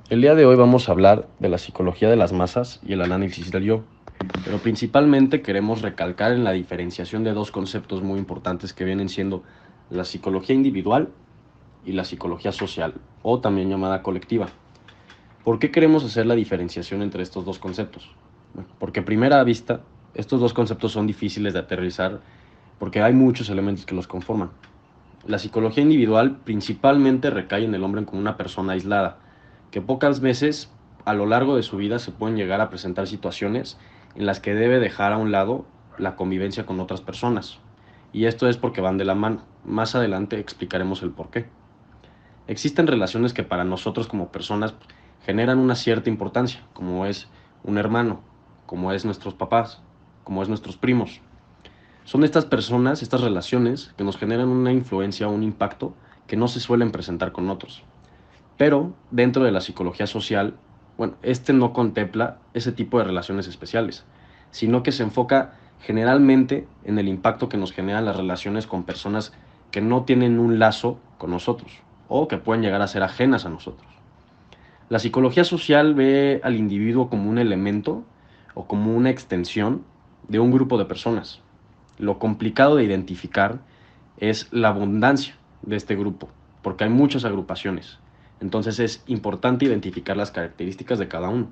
El día de hoy vamos a hablar de la psicología de las masas y el análisis del yo, pero principalmente queremos recalcar en la diferenciación de dos conceptos muy importantes que vienen siendo la psicología individual y la psicología social, o también llamada colectiva. ¿Por qué queremos hacer la diferenciación entre estos dos conceptos? Bueno, porque a primera vista, estos dos conceptos son difíciles de aterrizar porque hay muchos elementos que los conforman. La psicología individual principalmente recae en el hombre como una persona aislada, que pocas veces a lo largo de su vida se pueden llegar a presentar situaciones en las que debe dejar a un lado la convivencia con otras personas. Y esto es porque van de la mano. Más adelante explicaremos el por qué. Existen relaciones que para nosotros como personas generan una cierta importancia, como es un hermano, como es nuestros papás, como es nuestros primos. Son estas personas, estas relaciones, que nos generan una influencia, un impacto que no se suelen presentar con otros. Pero dentro de la psicología social, bueno, este no contempla ese tipo de relaciones especiales, sino que se enfoca generalmente en el impacto que nos generan las relaciones con personas que no tienen un lazo con nosotros o que pueden llegar a ser ajenas a nosotros. La psicología social ve al individuo como un elemento o como una extensión de un grupo de personas. Lo complicado de identificar es la abundancia de este grupo, porque hay muchas agrupaciones. Entonces es importante identificar las características de cada uno.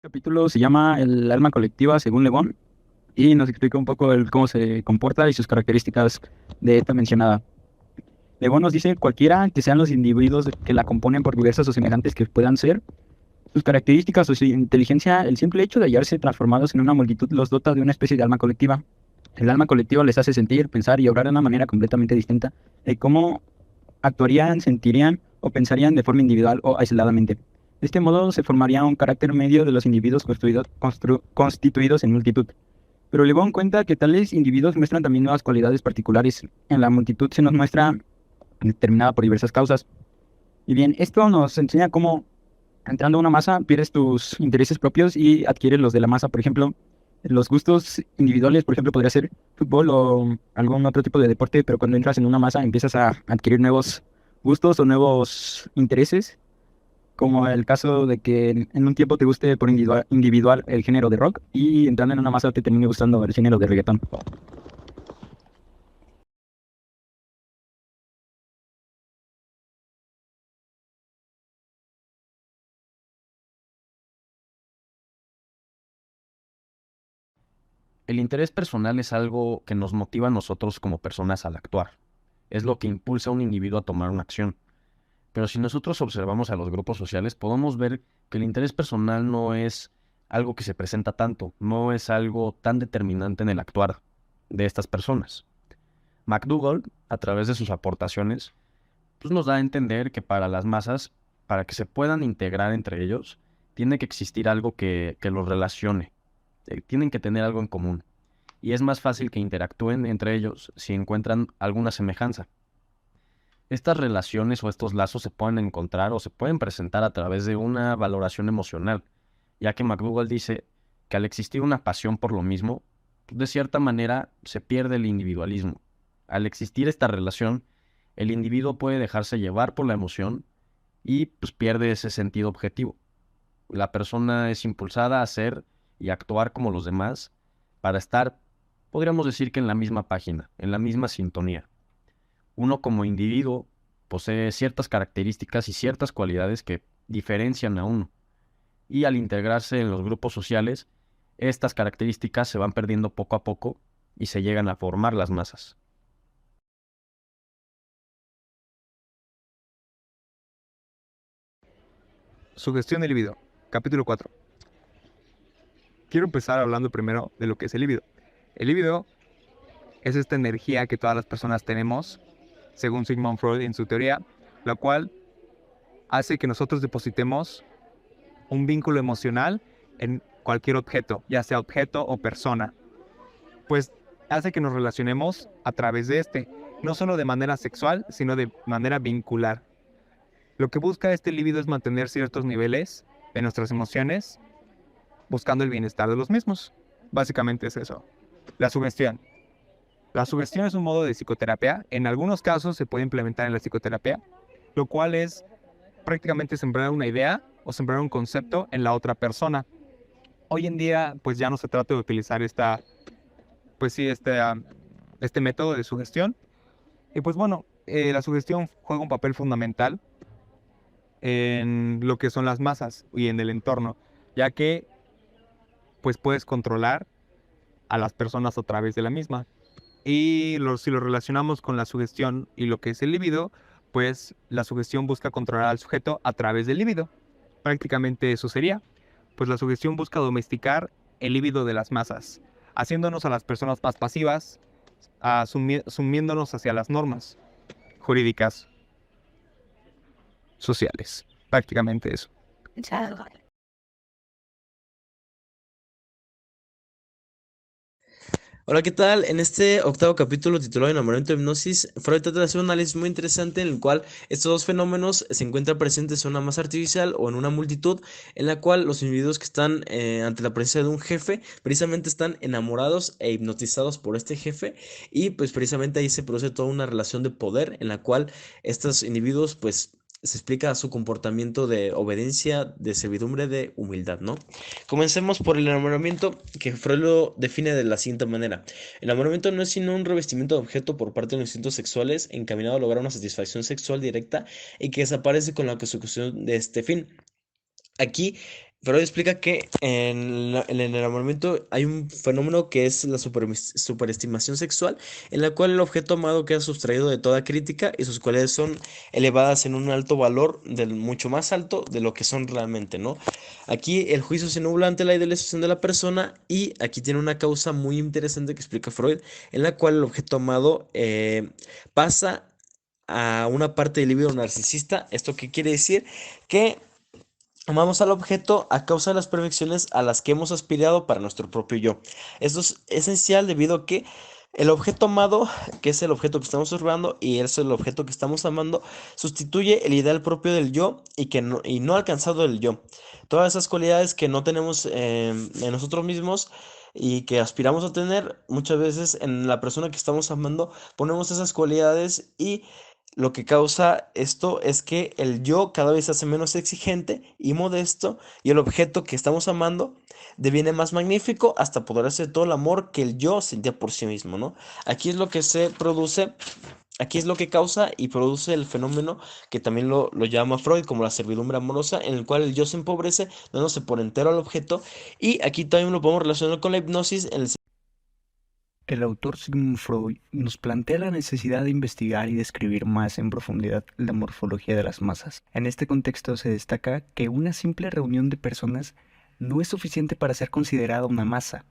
Capítulo se llama El alma colectiva según Le Bon y nos explica un poco cómo se comporta y sus características de esta mencionada. Le Bon nos dice cualquiera que sean los individuos que la componen por diversos o semejantes que puedan ser, sus características o su inteligencia, el simple hecho de hallarse transformados en una multitud los dota de una especie de alma colectiva. El alma colectiva les hace sentir, pensar y obrar de una manera completamente distinta de cómo actuarían, sentirían o pensarían de forma individual o aisladamente. De este modo se formaría un carácter medio de los individuos constituidos en multitud. Pero Le Bon cuenta que tales individuos muestran también nuevas cualidades particulares. En la multitud se nos muestra determinada por diversas causas. Y bien, esto nos enseña cómo entrando a una masa pierdes tus intereses propios y adquieres los de la masa. Por ejemplo, los gustos individuales, por ejemplo, podría ser fútbol o algún otro tipo de deporte, pero cuando entras en una masa empiezas a adquirir nuevos gustos o nuevos intereses, como el caso de que en un tiempo te guste por individual el género de rock y entrando en una masa te termine gustando el género de reggaetón. El interés personal es algo que nos motiva a nosotros como personas al actuar. Es lo que impulsa a un individuo a tomar una acción. Pero si nosotros observamos a los grupos sociales, podemos ver que el interés personal no es algo que se presenta tanto, no es algo tan determinante en el actuar de estas personas. McDougall, a través de sus aportaciones, pues nos da a entender que para las masas, para que se puedan integrar entre ellos, tiene que existir algo que los relacione, tienen que tener algo en común. Y es más fácil que interactúen entre ellos si encuentran alguna semejanza. Estas relaciones o estos lazos se pueden encontrar o se pueden presentar a través de una valoración emocional, ya que McDougall dice que al existir una pasión por lo mismo, pues, de cierta manera se pierde el individualismo. Al existir esta relación, el individuo puede dejarse llevar por la emoción y pues pierde ese sentido objetivo. La persona es impulsada a ser y actuar como los demás para estar, podríamos decir que en la misma página, en la misma sintonía. Uno como individuo posee ciertas características y ciertas cualidades que diferencian a uno. Y al integrarse en los grupos sociales, estas características se van perdiendo poco a poco y se llegan a formar las masas. Sugestión del libido. Capítulo 4. Quiero empezar hablando primero de lo que es el libido. El libido es esta energía que todas las personas tenemos, según Sigmund Freud en su teoría, la cual hace que nosotros depositemos un vínculo emocional en cualquier objeto, ya sea objeto o persona. Pues hace que nos relacionemos a través de este, no solo de manera sexual, sino de manera vincular. Lo que busca este libido es mantener ciertos niveles de nuestras emociones buscando el bienestar de los mismos. Básicamente es eso. La sugestión. La sugestión es un modo de psicoterapia. En algunos casos se puede implementar en la psicoterapia, lo cual es prácticamente sembrar una idea o sembrar un concepto en la otra persona. Hoy en día, pues ya no se trata de utilizar este método de sugestión. Y pues bueno, la sugestión juega un papel fundamental en lo que son las masas y en el entorno, ya que pues puedes controlar a las personas a través de la misma. Y si lo relacionamos con la sugestión y lo que es el líbido, pues la sugestión busca controlar al sujeto a través del líbido. Prácticamente eso sería. Pues la sugestión busca domesticar el líbido de las masas, haciéndonos a las personas más pasivas, sumiéndonos hacia las normas jurídicas, sociales. Prácticamente eso. Hola, ¿qué tal? En este octavo capítulo titulado Enamoramiento y Hipnosis, Freud trata de hacer un análisis muy interesante en el cual estos dos fenómenos se encuentran presentes en una masa artificial o en una multitud, en la cual los individuos que están ante la presencia de un jefe precisamente están enamorados e hipnotizados por este jefe, y pues precisamente ahí se produce toda una relación de poder en la cual estos individuos pues se explica su comportamiento de obediencia, de servidumbre, de humildad, ¿no? Comencemos por el enamoramiento, que Freud lo define de la siguiente manera. El enamoramiento no es sino un revestimiento de objeto por parte de los instintos sexuales encaminado a lograr una satisfacción sexual directa y que desaparece con la consecución de este fin. Aquí Freud explica que en el enamoramiento hay un fenómeno que es la superestimación sexual, en la cual el objeto amado queda sustraído de toda crítica y sus cualidades son elevadas en un alto valor, mucho más alto de lo que son realmente, ¿no? Aquí el juicio se nubla ante la idealización de la persona, y aquí tiene una causa muy interesante que explica Freud, en la cual el objeto amado pasa a una parte del libido narcisista. ¿Esto qué quiere decir? Que amamos al objeto a causa de las perfecciones a las que hemos aspirado para nuestro propio yo. Esto es esencial debido a que el objeto amado, que es el objeto que estamos observando y es el objeto que estamos amando, sustituye el ideal propio del yo y no alcanzado del yo. Todas esas cualidades que no tenemos en nosotros mismos y que aspiramos a tener, muchas veces en la persona que estamos amando ponemos esas cualidades, y lo que causa esto es que el yo cada vez se hace menos exigente y modesto, y el objeto que estamos amando deviene más magnífico hasta poder hacer todo el amor que el yo sentía por sí mismo, ¿no? Aquí es lo que se produce, aquí es lo que causa y produce el fenómeno que también lo llama Freud como la servidumbre amorosa, en el cual el yo se empobrece, dándose por entero al objeto, y aquí también lo podemos relacionar con la hipnosis en el. El autor Sigmund Freud nos plantea la necesidad de investigar y describir más en profundidad la morfología de las masas. En este contexto se destaca que una simple reunión de personas no es suficiente para ser considerada una masa,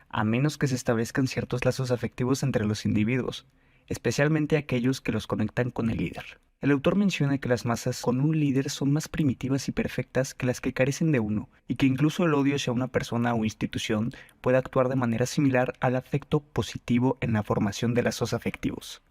a menos que se establezcan ciertos lazos afectivos entre los individuos, especialmente aquellos que los conectan con el líder. El autor menciona que las masas con un líder son más primitivas y perfectas que las que carecen de uno, y que incluso el odio hacia una persona o institución puede actuar de manera similar al afecto positivo en la formación de lazos afectivos.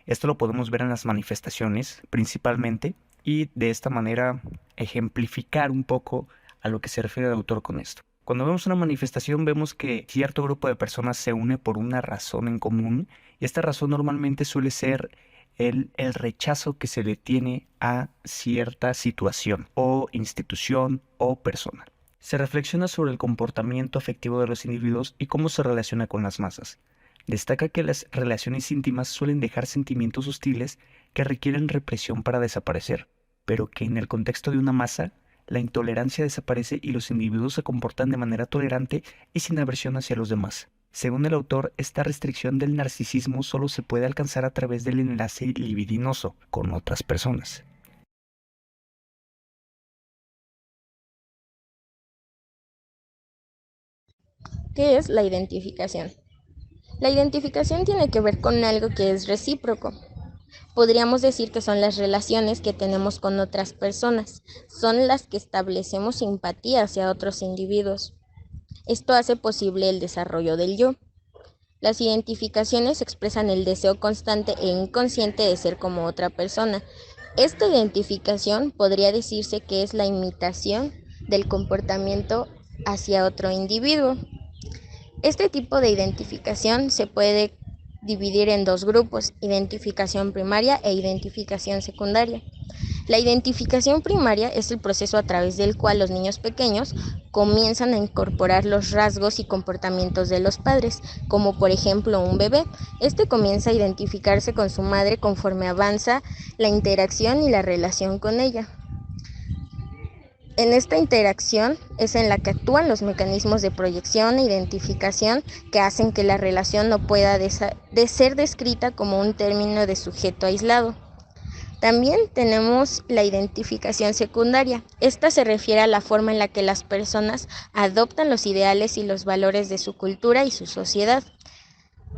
Esto lo podemos ver en las manifestaciones, principalmente, y de esta manera ejemplificar un poco a lo que se refiere el autor con esto. Cuando vemos una manifestación, vemos que cierto grupo de personas se une por una razón en común, y esta razón normalmente suele ser el rechazo que se le tiene a cierta situación o institución o persona. Se reflexiona sobre el comportamiento afectivo de los individuos y cómo se relaciona con las masas. Destaca que las relaciones íntimas suelen dejar sentimientos hostiles que requieren represión para desaparecer, pero que en el contexto de una masa, la intolerancia desaparece y los individuos se comportan de manera tolerante y sin aversión hacia los demás. Según el autor, esta restricción del narcisismo solo se puede alcanzar a través del enlace libidinoso con otras personas. ¿Qué es la identificación? La identificación tiene que ver con algo que es recíproco. Podríamos decir que son las relaciones que tenemos con otras personas, son las que establecemos simpatía hacia otros individuos. Esto hace posible el desarrollo del yo. Las identificaciones expresan el deseo constante e inconsciente de ser como otra persona. Esta identificación podría decirse que es la imitación del comportamiento hacia otro individuo. Este tipo de identificación se puede dividir en dos grupos, identificación primaria e identificación secundaria. La identificación primaria es el proceso a través del cual los niños pequeños comienzan a incorporar los rasgos y comportamientos de los padres, como por ejemplo un bebé. Este comienza a identificarse con su madre conforme avanza la interacción y la relación con ella. En esta interacción es en la que actúan los mecanismos de proyección e identificación que hacen que la relación no pueda ser descrita como un término de sujeto aislado. También tenemos la identificación secundaria. Esta se refiere a la forma en la que las personas adoptan los ideales y los valores de su cultura y su sociedad.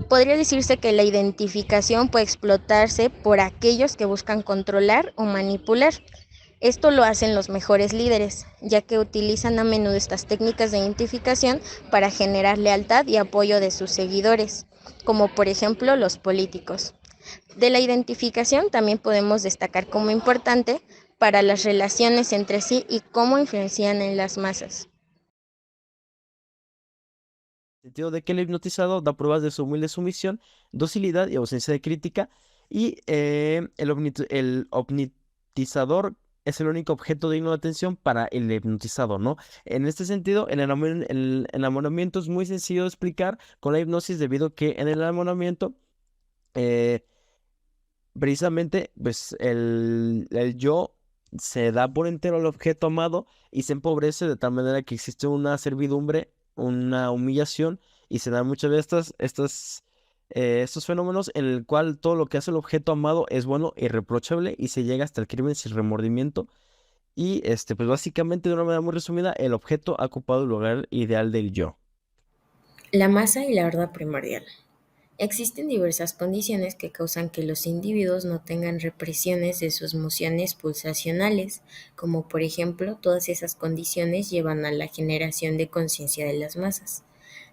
Podría decirse que la identificación puede explotarse por aquellos que buscan controlar o manipular. Esto lo hacen los mejores líderes, ya que utilizan a menudo estas técnicas de identificación para generar lealtad y apoyo de sus seguidores, como por ejemplo los políticos. De la identificación también podemos destacar como importante para las relaciones entre sí y cómo influencian en las masas. El sentido de que el hipnotizado da pruebas de su humilde sumisión, docilidad y ausencia de crítica, y el hipnotizador es el único objeto digno de atención para el hipnotizado, ¿no? En este sentido, el enamoramiento es muy sencillo de explicar con la hipnosis, debido a que en el enamoramiento, eh, precisamente, pues el yo se da por entero al objeto amado y se empobrece de tal manera que existe una servidumbre, una humillación, y se dan muchas veces estos fenómenos en el cual todo lo que hace el objeto amado es bueno e irreprochable, y se llega hasta el crimen sin remordimiento. Y pues básicamente, de una manera muy resumida, el objeto ha ocupado el lugar ideal del yo. La masa y la horda primordial. Existen diversas condiciones que causan que los individuos no tengan represiones de sus mociones pulsacionales, como por ejemplo todas esas condiciones llevan a la generación de conciencia de las masas.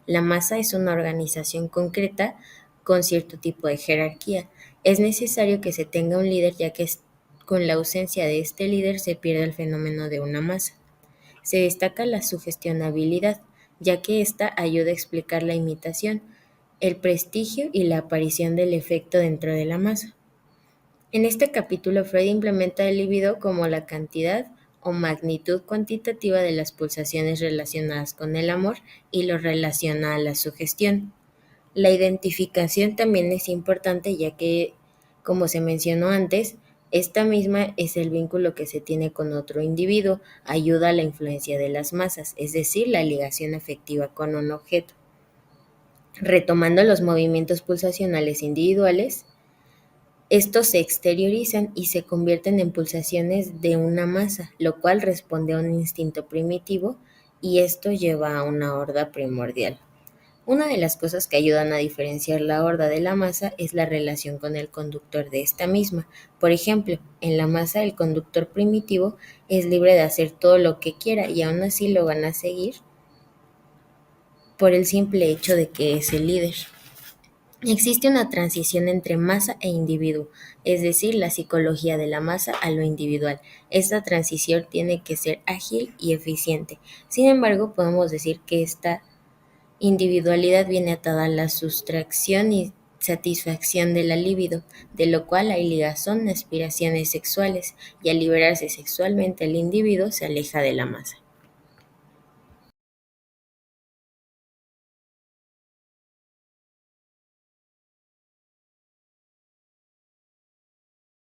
La masa es una organización concreta con cierto tipo de jerarquía. Es necesario que se tenga un líder, ya que con la ausencia de este líder se pierde el fenómeno de una masa. Se destaca la sugestionabilidad, ya que ésta ayuda a explicar la imitación, el prestigio y la aparición del efecto dentro de la masa. En este capítulo, Freud implementa el libido como la cantidad o magnitud cuantitativa de las pulsaciones relacionadas con el amor, y lo relaciona a la sugestión. La identificación también es importante, ya que, como se mencionó antes, esta misma es el vínculo que se tiene con otro individuo, ayuda a la influencia de las masas, es decir, la ligación afectiva con un objeto. Retomando los movimientos pulsacionales individuales, estos se exteriorizan y se convierten en pulsaciones de una masa, lo cual responde a un instinto primitivo, y esto lleva a una horda primordial. Una de las cosas que ayudan a diferenciar la horda de la masa es la relación con el conductor de esta misma. Por ejemplo, en la masa el conductor primitivo es libre de hacer todo lo que quiera, y aún así lo van a seguir por el simple hecho de que es el líder. Existe una transición entre masa e individuo, es decir, la psicología de la masa a lo individual. Esta transición tiene que ser ágil y eficiente. Sin embargo, podemos decir que esta individualidad viene atada a la sustracción y satisfacción de la libido, de lo cual hay ligazón, aspiraciones sexuales, y al liberarse sexualmente el individuo se aleja de la masa.